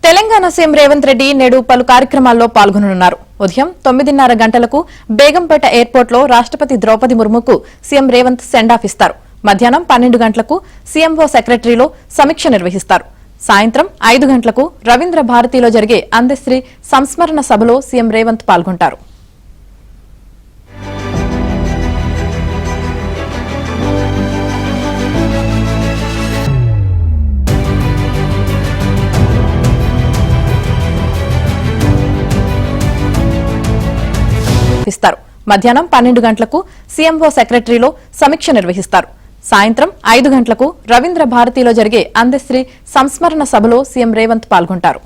Telangana CM Revanth Reddy నేడు పలు కార్యక్రమాల్లో పాల్గొననున్నారు. ఉదయం 9:30 గంటలకు బేగంపేట ఎయిర్పోర్ట్ లో రాష్ట్రపతి ద్రౌపది ముర్ముకు సీఎం రేవంత్ సెండ్ ఆఫ్ ఇస్తారు. మధ్యాహ్నం 12 గంటలకు సీఎంఓ సెక్రటరీలో సమీక్ష నిర్వహిస్తారు. సాయంత్రం 5 గంటలకు రవీంద్ర భారతిలో జరిగే అందశ్రీ సంస్మరణ సభలో సీఎం రేవంత్ పాల్గొంటారు. మధ్యాహ్నం 12 గంటలకు సీఎంఓ సెక్రటరీలో సమీక్ష నిర్వహిస్తారు. సాయంత్రం 5 గంటలకు రవీంద్ర భారతిలో జరిగే అందశ్రీ సంస్మరణ సభలో సీఎం రేవంత్ పాల్గొంటారు.